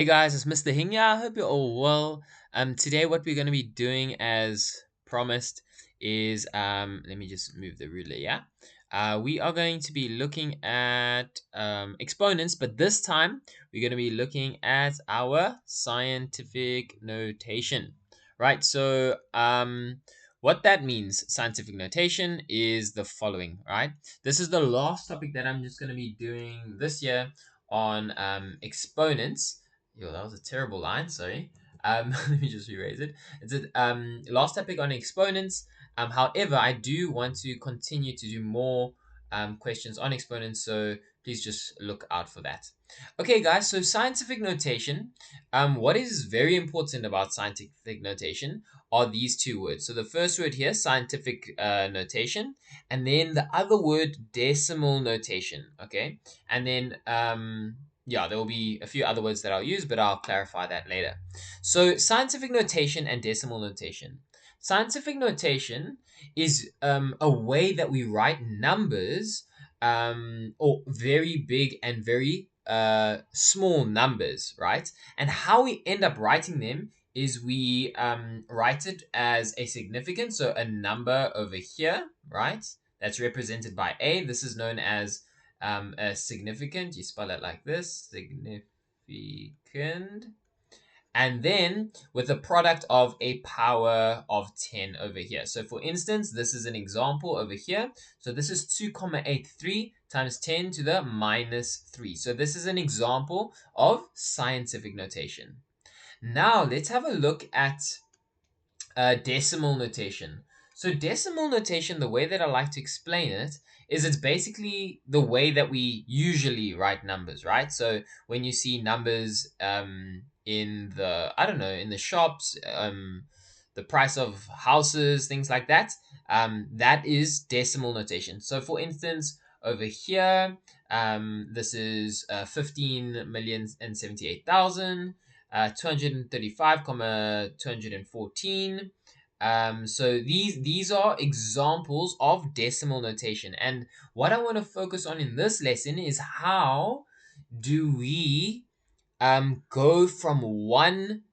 Hey guys, it's Mr. Hing. I hope you're all well. Today what we're going to be doing as promised is let me just move the ruler. Yeah, we are going to be looking at exponents, but this time we're going to be looking at our scientific notation. Right. So what that means, scientific notation, is the following. Right. This is the last topic that I'm just going to be doing this year on exponents. Yo, that was a terrible line. Sorry. Let me just erase it. It's a last topic on exponents. However, I do want to continue to do more questions on exponents, so please just look out for that. Okay, guys. So scientific notation. What is very important about scientific notation are these two words. So the first word here, scientific notation, and then the other word, decimal notation. Okay, and then yeah, there will be a few other words that I'll use, but I'll clarify that later. So, scientific notation and decimal notation. Scientific notation is a way that we write numbers, or very big and very small numbers, right? And how we end up writing them is we write it as a significand, so a number over here, right? That's represented by A. This is known as a significand. You spell it like this, significand. And then with a product of a power of 10 over here. So for instance, this is an example over here. So this is 2,83 times 10 to the minus 3. So this is an example of scientific notation. Now let's have a look at decimal notation. So decimal notation, the way that I like to explain it is it's basically the way that we usually write numbers, right? So when you see numbers in the, I don't know, in the shops, the price of houses, things like that, that is decimal notation. So for instance, over here, this is 15,078,000. 235,214. So these are examples of decimal notation. And what I want to focus on in this lesson is how do we go from one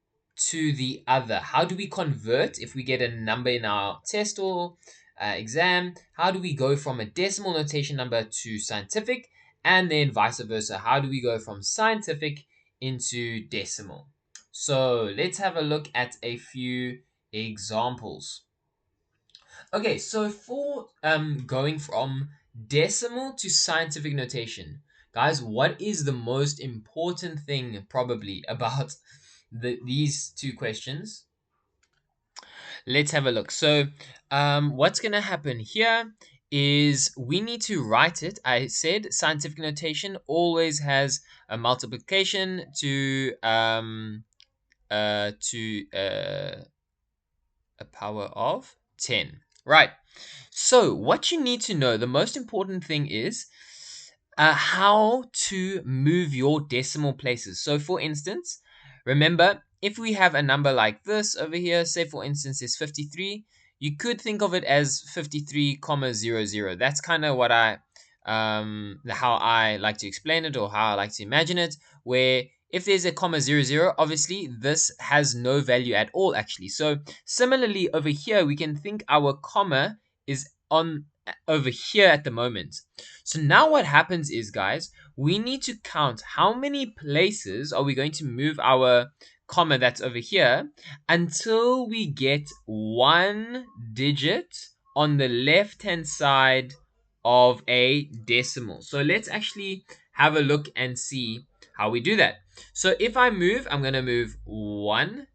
to the other? How do we convert if we get a number in our test or exam? How do we go from a decimal notation number to scientific? And then vice versa. How do we go from scientific into decimal? So let's have a look at a few examples. Okay, so for going from decimal to scientific notation, guys, what is the most important thing probably about these two questions? Let's have a look. So, what's going to happen here is we need to write it. I said scientific notation always has a multiplication to a power of 10. Right. So, what you need to know, the most important thing is how to move your decimal places. So, for instance, remember if we have a number like this over here, say for instance is 53, you could think of it as 53 comma 00. That's kind of what how I like to explain it, or how I like to imagine it, where if there's a comma 00, obviously this has no value at all actually. So similarly over here, we can think our comma is on over here at the moment. So now what happens is, guys, we need to count how many places are we going to move our comma that's over here until we get one digit on the left hand side of a decimal. So let's actually have a look and see how we do that. So if I move, I'm going to move 1,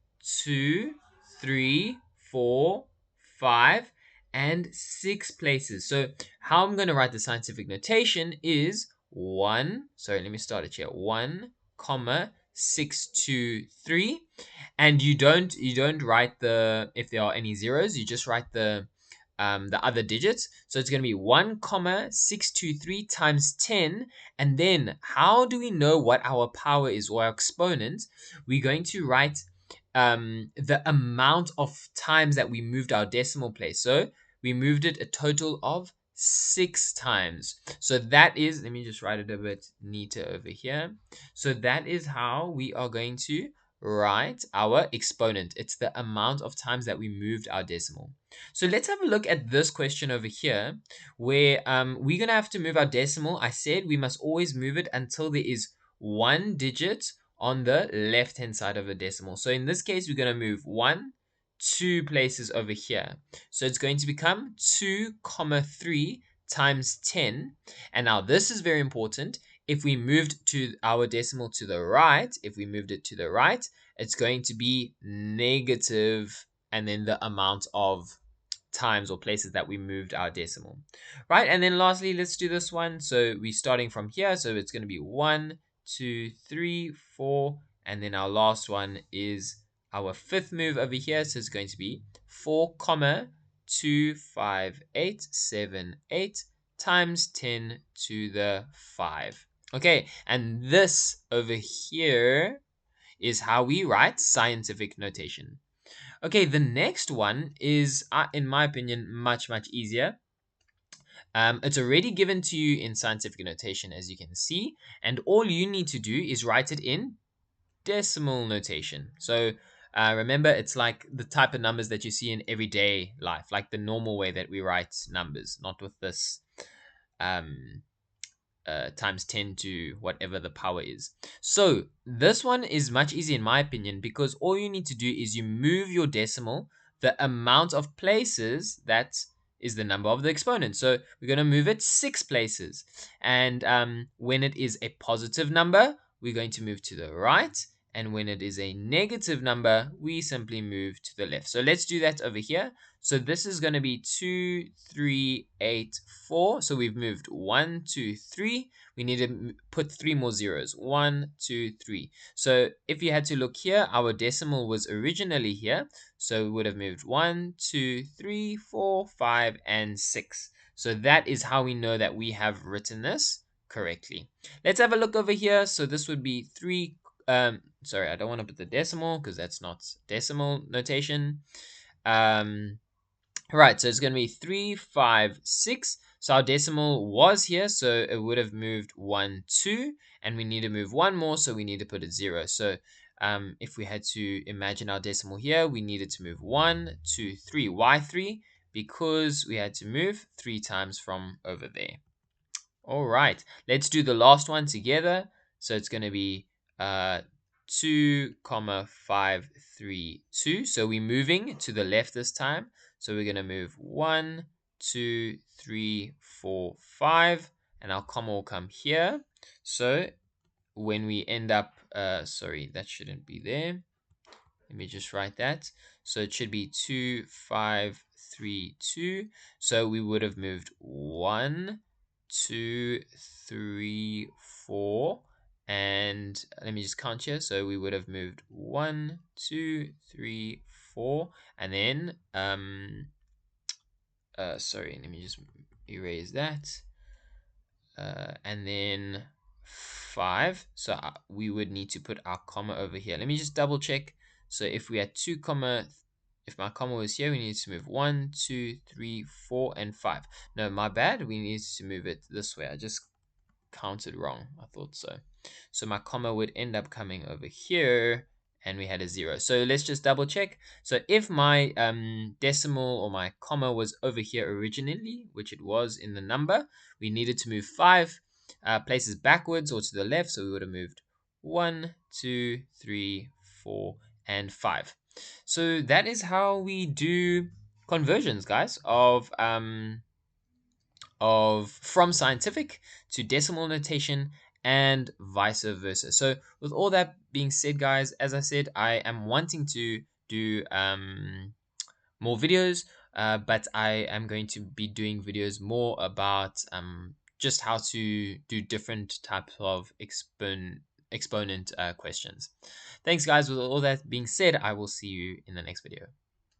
2, 3, 4, 5, and 6 places. So how I'm going to write the scientific notation is 1, sorry, let me start it here. 1, comma 623, and you don't write the, if there are any zeros, you just write the other digits. So it's going to be 1 comma 623 times 10. And then how do we know what our power is, or our exponent? We're going to write the amount of times that we moved our decimal place. So we moved it a total of 6 times. So that is, let me just write it a bit neater over here. So that is how we are going to write our exponent. It's the amount of times that we moved our decimal. So let's have a look at this question over here, where we're going to have to move our decimal. I said we must always move it until there is one digit on the left hand side of a decimal. So in this case, we're going to move 1, 2 places over here. So it's going to become 2 comma 3 times 10. And now this is very important. If we moved to our decimal to the right, if we moved it to the right, it's going to be negative and then the amount of times or places that we moved our decimal. Right? And then lastly, let's do this one. So we're starting from here. So it's going to be 1, 2, 3, 4. And then our last one is our fifth move over here. So it's going to be 4 comma 2, 5, 8, 7, 8 times 10 to the 5. Okay, and this over here is how we write scientific notation. Okay, the next one is, in my opinion, much, much easier. It's already given to you in scientific notation, as you can see, and all you need to do is write it in decimal notation. So remember, it's like the type of numbers that you see in everyday life, like the normal way that we write numbers, not with this um, times 10 to whatever the power is. So this one is much easier in my opinion, because all you need to do is you move your decimal the amount of places that is the number of the exponent. So we're going to move it 6 places. And when it is a positive number, we're going to move to the right. And when it is a negative number, we simply move to the left. So let's do that over here. So this is going to be 2, 3, 8, 4. So we've moved 1, 2, 3. We need to put 3 more zeros. 1, 2, 3. So if you had to look here, our decimal was originally here. So we would have moved 1, 2, 3, 4, 5, and 6. So that is how we know that we have written this correctly. Let's have a look over here. So this would be 3. Sorry, I don't want to put the decimal because that's not decimal notation. Right, so it's going to be 3, 5, 6. So our decimal was here, so it would have moved 1, 2, and we need to move one more, so we need to put it 0. So if we had to imagine our decimal here, we needed to move 1, 2, 3. Why 3? Because we had to move 3 times from over there. All right, let's do the last one together. So it's going to be 2 comma 5 3 2. So we're moving to the left this time. So we're going to move 1 2 3 4 5, and our comma will come here. So when we end up sorry, that shouldn't be there. Let me just write that. So it should be 2 5 3 2. So we would have moved 1 2 3 4, and let me just count here. So we would have moved 1 2 3 4, and then sorry, let me just erase that. And then 5. So we would need to put our comma over here. Let me just double check. So if we had 2 comma, if my comma was here, we need to move 1 2 3 4 and 5. No, my bad, we need to move it this way. I just counted wrong. I thought so. So my comma would end up coming over here, and we had a 0. So let's just double check. So if my decimal or my comma was over here originally, which it was in the number, we needed to move 5 places backwards or to the left. So we would have moved 1 2 3 4 and 5. So that is how we do conversions, guys, of from scientific to decimal notation and vice versa. So with all that being said, guys, as I said, I am wanting to do more videos, but I am going to be doing videos more about just how to do different types of exponent questions. Thanks, guys. With all that being said, I will see you in the next video.